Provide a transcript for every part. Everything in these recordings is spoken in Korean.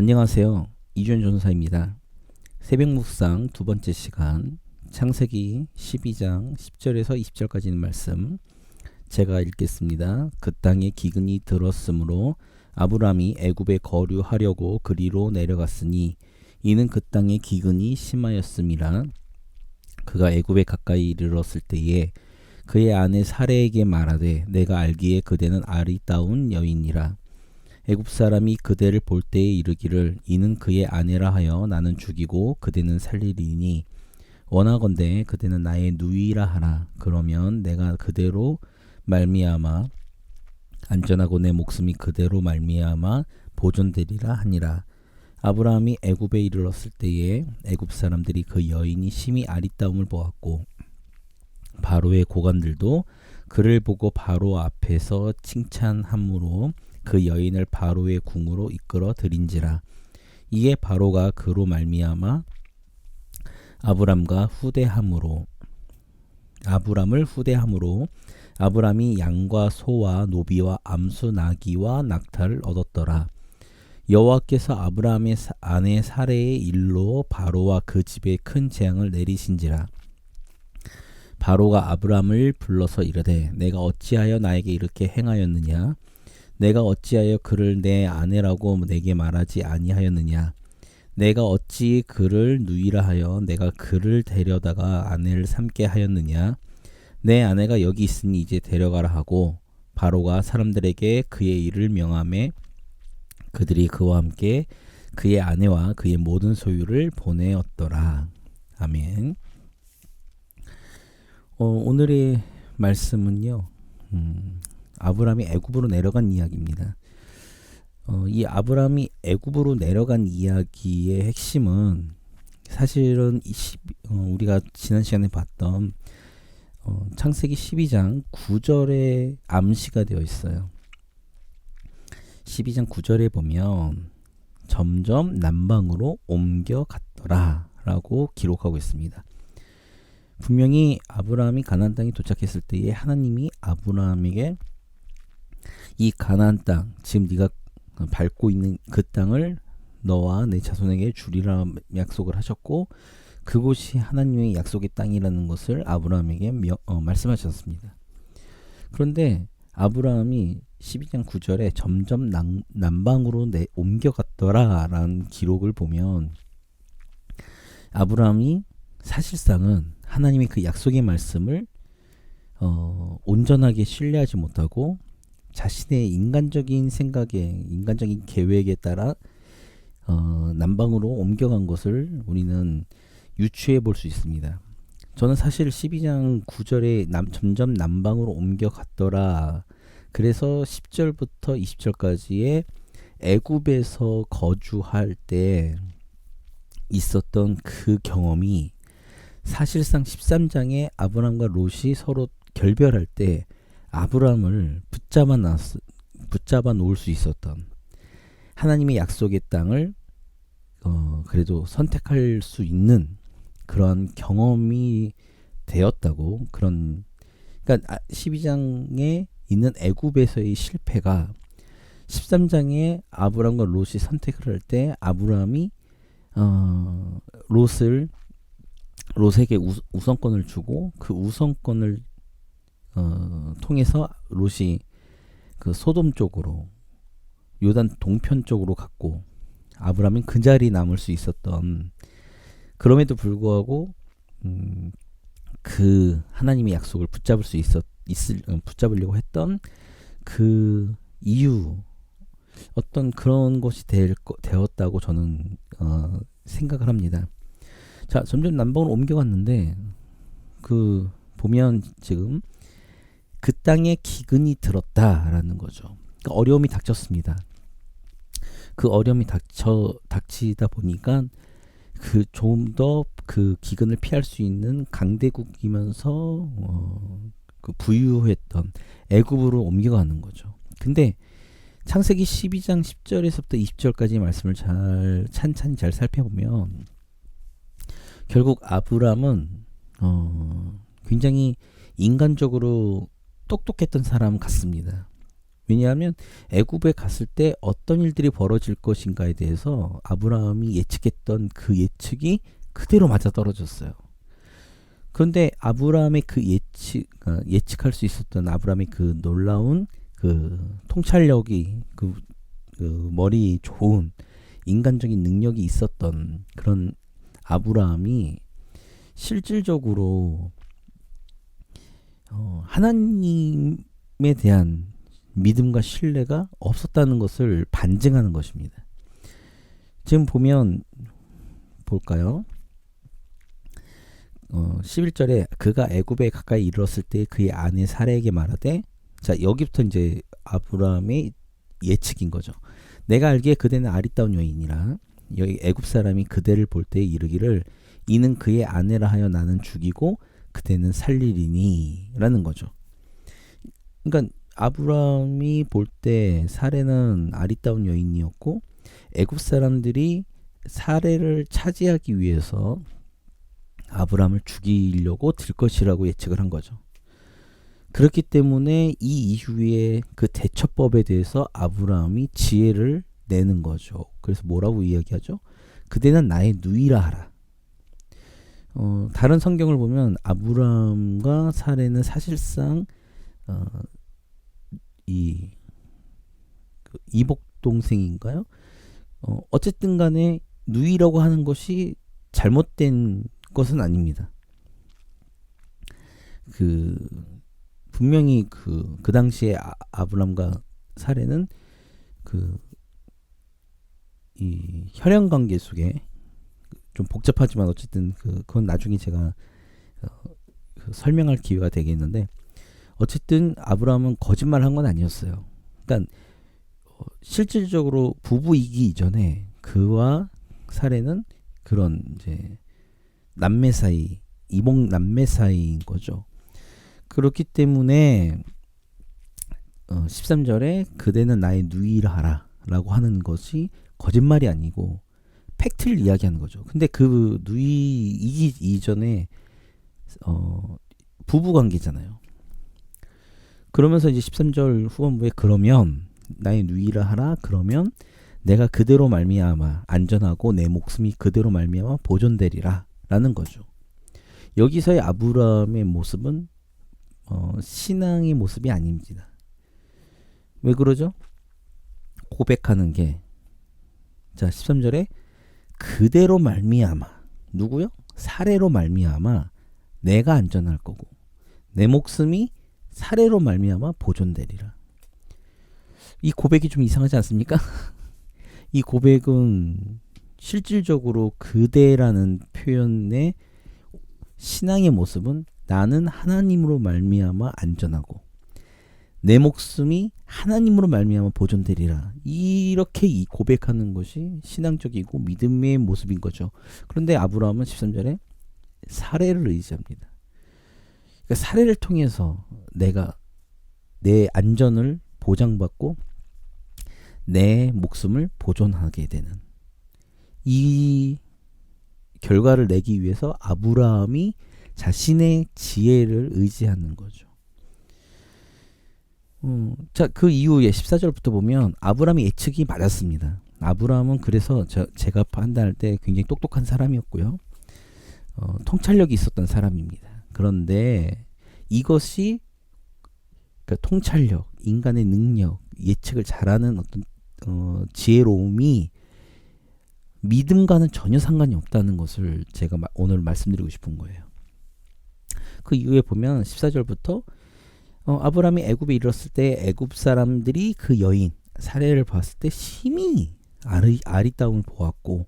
안녕하세요. 이주연 전도사입니다. 새벽 묵상 두 번째 시간, 창세기 12장 10절에서 20절까지 있는 말씀 제가 읽겠습니다. 그 땅에 기근이 들었으므로 아브람이 애굽에 거류하려고 그리로 내려갔으니 이는 그 땅에 기근이 심하였음이라. 그가 애굽에 가까이 이르렀을 때에 그의 아내 사레에게 말하되 내가 알기에 그대는 아리따운 여인이라. 애굽 사람이 그대를 볼 때에 이르기를 이는 그의 아내라 하여 나는 죽이고 그대는 살리리니 원하건대 그대는 나의 누이라 하라. 그러면 내가 그대로 말미암아 안전하고 내 목숨이 그대로 말미암아 보존되리라 하니라. 아브라함이 애굽에 이르렀을 때에 애굽 사람들이 그 여인이 심히 아리따움을 보았고 바로의 고관들도 그를 보고 바로 앞에서 칭찬함으로 그 여인을 바로의 궁으로 이끌어 들인지라. 이에 바로가 그로 말미암아 아브람을 후대함으로 아브람이 양과 소와 노비와 암수 나귀와 낙타를 얻었더라. 여호와께서 아브람의 아내 사레의 일로 바로와 그 집에 큰 재앙을 내리신지라. 바로가 아브람을 불러서 이르되 내가 어찌하여 나에게 이렇게 행하였느냐? 내가 어찌하여 그를 내 아내라고 내게 말하지 아니하였느냐? 내가 어찌 그를 누이라 하여 내가 그를 데려다가 아내를 삼게 하였느냐? 내 아내가 여기 있으니 이제 데려가라 하고 바로가 사람들에게 그의 일을 명하매 그들이 그와 함께 그의 아내와 그의 모든 소유를 보내었더라. 아멘. 오늘의 말씀은요. 아브람이 애굽으로 내려간 이야기입니다. 이 아브람이 애굽으로 내려간 이야기의 핵심은 사실은 우리가 지난 시간에 봤던 창세기 12장 9절에 암시가 되어 있어요. 12장 9절에 보면 점점 남방으로 옮겨갔더라 라고 기록하고 있습니다. 분명히 아브라함이 가나안 땅에 도착했을 때에 하나님이 아브라함에게 이 가나안 땅, 지금 네가 밟고 있는 그 땅을 너와 내 자손에게 주리라 약속을 하셨고 그곳이 하나님의 약속의 땅이라는 것을 아브라함에게 말씀하셨습니다. 그런데 아브라함이 12장 9절에 점점 남방으로 옮겨갔더라 라는 기록을 보면 아브라함이 사실상은 하나님의 그 약속의 말씀을 온전하게 신뢰하지 못하고 자신의 인간적인 생각에 인간적인 계획에 따라 남방으로 옮겨간 것을 우리는 유추해 볼 수 있습니다. 저는 사실 12장 9절에 점점 남방으로 옮겨갔더라. 그래서 10절부터 20절까지의 애굽에서 거주할 때 있었던 그 경험이 사실상 13장에 아브람과 롯이 서로 결별할 때 아브람을 붙잡아 놓을 수 있었던 하나님의 약속의 땅을 그래도 선택할 수 있는 그런 경험이 되었다고 그러니까 12장에 있는 애굽에서의 실패가 13장에 아브람과 롯이 선택을 할 때 아브람이 롯에게 우선권을 주고 그 우선권을 통해서 롯이 그 소돔 쪽으로 요단 동편 쪽으로 갔고 아브람은 그 자리에 남을 수 있었던 그럼에도 불구하고 그 하나님의 약속을 붙잡으려고 했던 그 이유 어떤 그런 것이 되었다고 저는 생각을 합니다. 자, 점점 남방으로 옮겨갔는데 보면 지금 그 땅에 기근이 들었다라는 거죠. 그러니까 어려움이 닥쳤습니다. 그 어려움이 닥치다 보니까 좀 더 그 기근을 피할 수 있는 강대국이면서 그 부유했던 애굽으로 옮겨가는 거죠. 근데 창세기 12장 10절에서부터 20절까지 말씀을 찬찬히 잘 살펴보면 결국 아브람은 굉장히 인간적으로 똑똑했던 사람 같습니다. 왜냐하면 애굽에 갔을 때 어떤 일들이 벌어질 것인가에 대해서 아브라함이 예측했던 그 예측이 그대로 맞아떨어졌어요. 그런데 아브라함의 그 예측할 수 있었던 아브라함의 그 놀라운 그 통찰력이 그 머리 좋은 인간적인 능력이 있었던 그런 아브라함이 실질적으로 하나님에 대한 믿음과 신뢰가 없었다는 것을 반증하는 것입니다. 지금 보면 볼까요? 11절에 그가 애굽에 가까이 이르렀을 때 그의 아내 사라에게 말하되, 자 여기부터 이제 아브라함의 예측인 거죠. 내가 알기에 그대는 아리따운 여인이라. 여기 애굽 사람이 그대를 볼 때 이르기를 이는 그의 아내라 하여 나는 죽이고 그대는 살리리니 라는 거죠. 그러니까 아브라함이 볼 때 사레는 아리따운 여인이었고 애굽 사람들이 사레를 차지하기 위해서 아브라함을 죽이려고 들 것이라고 예측을 한 거죠. 그렇기 때문에 이 이후에 그 대처법에 대해서 아브라함이 지혜를 내는 거죠. 그래서 뭐라고 이야기하죠? 그대는 나의 누이라 하라. 다른 성경을 보면 아브라함과 사레는 사실상 이복 동생인가요? 어쨌든 간에 누이라고 하는 것이 잘못된 것은 아닙니다. 분명히 그 당시에 아브람과 사레는 이 혈연 관계 속에 좀 복잡하지만 어쨌든 그건 나중에 제가 설명할 기회가 되겠는데, 어쨌든 아브라함은 거짓말한 건 아니었어요. 그러니까 실질적으로 부부이기 이전에 그와 사레는 그런 이제 남매 사이, 이복 남매 사이인 거죠. 그렇기 때문에 13절에 그대는 나의 누이라 하라 라고 하는 것이 거짓말이 아니고 팩트를 이야기하는 거죠. 근데 그 누이이기 이전에 부부관계잖아요. 그러면서 이제 13절 후반부에 그러면 나의 누이라 하라. 그러면 내가 그대로 말미암아 안전하고 내 목숨이 그대로 말미암아 보존되리라 라는 거죠. 여기서의 아브라함의 모습은 신앙의 모습이 아닙니다. 왜 그러죠? 고백하는 게, 자 13절에 그대로 말미암아, 누구요? 사레로 말미암아 내가 안전할 거고 내 목숨이 사레로 말미암아 보존되리라. 이 고백이 좀 이상하지 않습니까? 이 고백은 실질적으로 그대라는 표현의 신앙의 모습은 나는 하나님으로 말미암아 안전하고 내 목숨이 하나님으로 말미암아 보존되리라. 이렇게 이 고백하는 것이 신앙적이고 믿음의 모습인 거죠. 그런데 아브라함은 13절에 사례를 의지합니다. 그러니까 사례를 통해서 내가 내 안전을 보장받고 내 목숨을 보존하게 되는 이 결과를 내기 위해서 아브라함이 자신의 지혜를 의지하는 거죠. 자, 그 이후에 14절부터 보면 아브라함의 예측이 맞았습니다. 아브라함은 그래서 제가 판단할 때 굉장히 똑똑한 사람이었고요. 통찰력이 있었던 사람입니다. 그런데 이것이 그러니까 통찰력, 인간의 능력, 예측을 잘하는 어떤 지혜로움이 믿음과는 전혀 상관이 없다는 것을 제가 오늘 말씀드리고 싶은 거예요. 그 이후에 보면 14절부터 아브라함이 애굽에 이르렀을 때 애굽 사람들이 그 여인 사레를 봤을 때 심히 아리따움을 보았고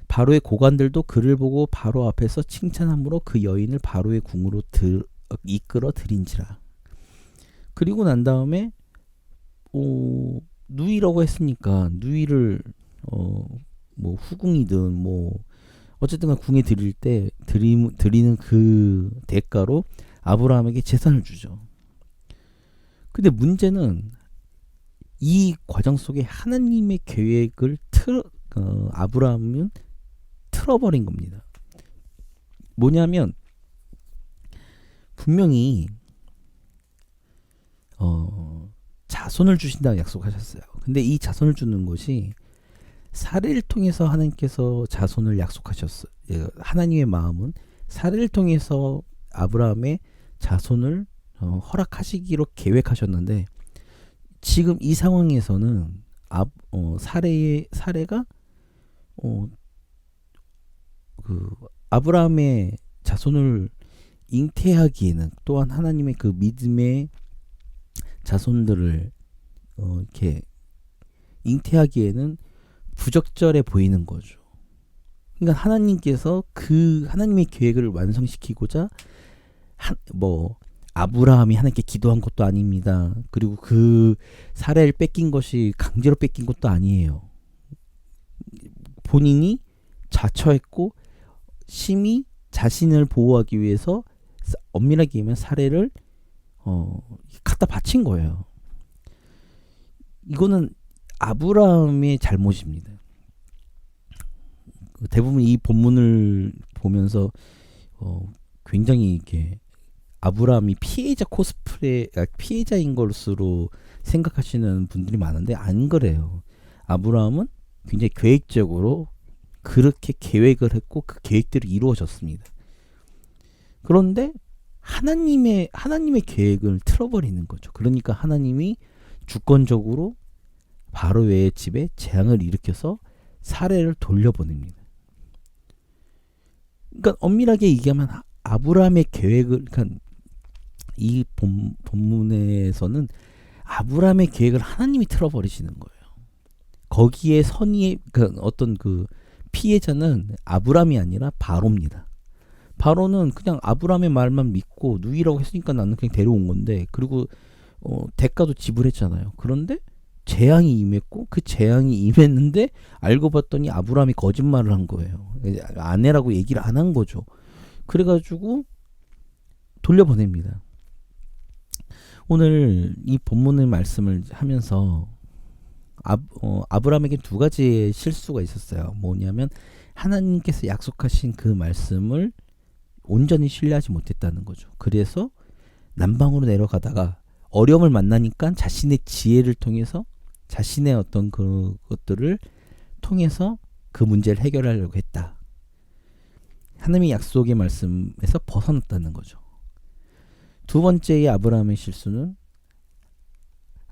바로의 고관들도 그를 보고 바로 앞에서 칭찬함으로 그 여인을 바로의 궁으로 이끌어 들인지라. 그리고 난 다음에 누이라고 했으니까 누이를 뭐 후궁이든 뭐 어쨌든 궁에 드릴 때 드리는 그 대가로 아브라함에게 재산을 주죠. 근데 문제는 이 과정 속에 하나님의 계획을 아브라함은 틀어버린 겁니다. 뭐냐면 분명히 자손을 주신다고 약속하셨어요. 근데 이 자손을 주는 것이 사례를 통해서 하나님께서 자손을 약속하셨어요. 하나님의 마음은 사례를 통해서 아브라함의 자손을 허락하시기로 계획하셨는데, 지금 이 상황에서는 사례가 그 아브라함의 자손을 잉태하기에는, 또한 하나님의 그 믿음의 자손들을 이렇게 ing태하기에는 부적절해 보이는 거죠. 그러니까 하나님께서 그 하나님의 계획을 완성시키고자 아브라함이 하나님께 기도한 것도 아닙니다. 그리고 그 사례를 뺏긴 것이 강제로 뺏긴 것도 아니에요. 본인이 자처했고 심히 자신을 보호하기 위해서 엄밀하게 얘기하면 사례를 갖다 바친 거예요. 이거는 아브라함의 잘못입니다. 대부분 이 본문을 보면서 굉장히 이렇게 아브라함이 피해자인 것으로 생각하시는 분들이 많은데, 안 그래요. 아브라함은 굉장히 계획적으로 그렇게 계획을 했고 그 계획대로 이루어졌습니다. 그런데 하나님의 계획을 틀어버리는 거죠. 그러니까 하나님이 주권적으로 바로의 집에 재앙을 일으켜서 사례를 돌려보냅니다. 그러니까 엄밀하게 얘기하면 아브라함의 계획을, 그러니까 이 본문에서는 아브라함의 계획을 하나님이 틀어버리시는 거예요. 거기에 어떤 그 피해자는 아브라함이 아니라 바로입니다. 바로는 그냥 아브라함의 말만 믿고 누이라고 했으니까 나는 그냥 데려온 건데, 그리고 대가도 지불했잖아요. 그런데 재앙이 임했고, 그 재앙이 임했는데 알고 봤더니 아브라함이 거짓말을 한 거예요. 아내라고 얘기를 안 한 거죠. 그래가지고 돌려보냅니다. 오늘 이 본문의 말씀을 하면서 아브라함에게 두 가지의 실수가 있었어요. 뭐냐면 하나님께서 약속하신 그 말씀을 온전히 신뢰하지 못했다는 거죠. 그래서 남방으로 내려가다가 어려움을 만나니까 자신의 지혜를 통해서, 자신의 어떤 그것들을 통해서 그 문제를 해결하려고 했다. 하나님의 약속의 말씀에서 벗어났다는 거죠. 두 번째의 아브라함의 실수는,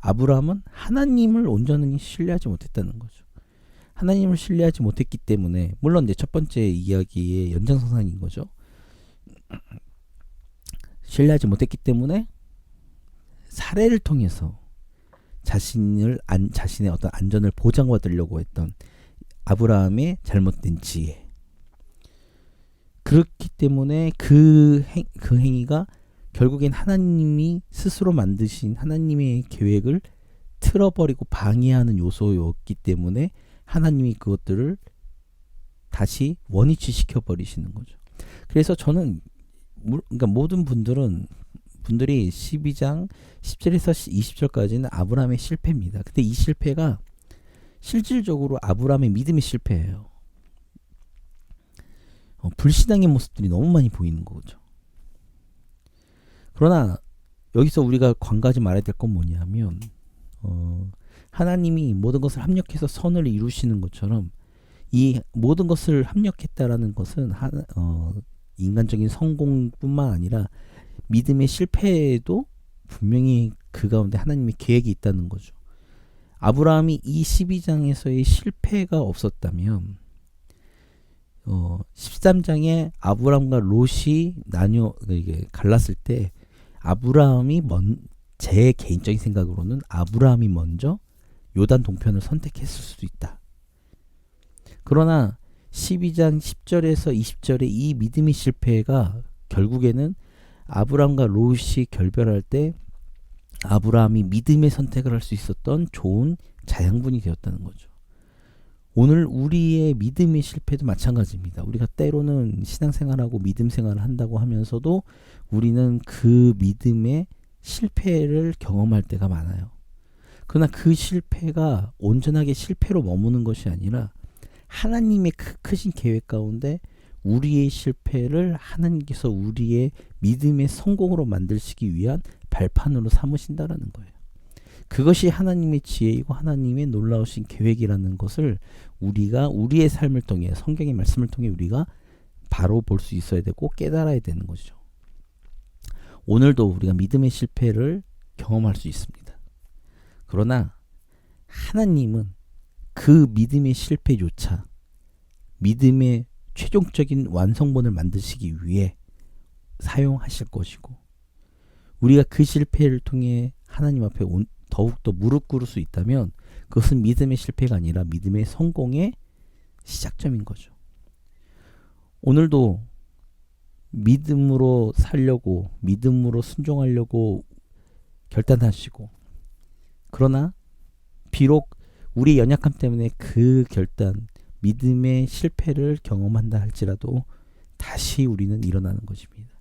아브라함은 하나님을 온전히 신뢰하지 못했다는 거죠. 하나님을 신뢰하지 못했기 때문에, 물론 이제 첫 번째 이야기의 연장선상인 거죠. 신뢰하지 못했기 때문에 사례를 통해서 자신의 어떤 안전을 보장받으려고 했던 아브라함의 잘못된 지혜. 그렇기 때문에 그 행위가 결국엔 하나님이 스스로 만드신 하나님의 계획을 틀어버리고 방해하는 요소였기 때문에 하나님이 그것들을 다시 원위치 시켜버리시는 거죠. 그래서 저는 그러니까 모든 분들이 12장 10절에서 20절까지는 아브라함의 실패입니다. 근데 이 실패가 실질적으로 아브라함의 믿음의 실패예요. 불신앙의 모습들이 너무 많이 보이는 거죠. 그러나 여기서 우리가 관가하지 말아야 될 건 뭐냐면, 하나님이 모든 것을 합력해서 선을 이루시는 것처럼 이 모든 것을 합력했다라는 것은 인간적인 성공뿐만 아니라 믿음의 실패에도 분명히 그 가운데 하나님의 계획이 있다는 거죠. 아브라함이 이 12장에서의 실패가 없었다면 13장에 아브라함과 롯이 갈랐을 때 제 개인적인 생각으로는 아브라함이 먼저 요단 동편을 선택했을 수도 있다. 그러나 12장 10절에서 20절의 이 믿음의 실패가 결국에는 아브라함과 롯이 결별할 때 아브라함이 믿음의 선택을 할 수 있었던 좋은 자양분이 되었다는 거죠. 오늘 우리의 믿음의 실패도 마찬가지입니다. 우리가 때로는 신앙생활하고 믿음생활을 한다고 하면서도 우리는 그 믿음의 실패를 경험할 때가 많아요. 그러나 그 실패가 온전하게 실패로 머무는 것이 아니라 하나님의 크신 계획 가운데 우리의 실패를 하나님께서 우리의 믿음의 성공으로 만드시기 위한 발판으로 삼으신다라는 거예요. 그것이 하나님의 지혜이고 하나님의 놀라우신 계획이라는 것을 우리가 우리의 삶을 통해 성경의 말씀을 통해 우리가 바로 볼 수 있어야 되고 깨달아야 되는 것이죠. 오늘도 우리가 믿음의 실패를 경험할 수 있습니다. 그러나 하나님은 그 믿음의 실패조차 믿음의 최종적인 완성본을 만드시기 위해 사용하실 것이고 우리가 그 실패를 통해 하나님 앞에 더욱더 무릎 꿇을 수 있다면 그것은 믿음의 실패가 아니라 믿음의 성공의 시작점인 거죠. 오늘도 믿음으로 살려고 믿음으로 순종하려고 결단하시고 그러나 비록 우리의 연약함 때문에 그 결단 믿음의 실패를 경험한다 할지라도 다시 우리는 일어나는 것입니다.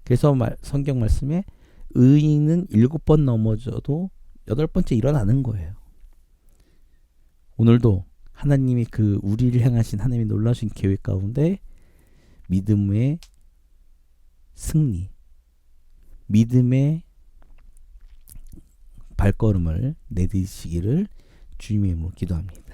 그래서 성경 말씀에 의인은 7번 넘어져도 8번째 일어나는 거예요. 오늘도 하나님이 그 우리를 향하신 하나님의 놀라우신 계획 가운데 믿음의 승리, 믿음의 발걸음을 내디시기를 주님의 이름으로 기도합니다.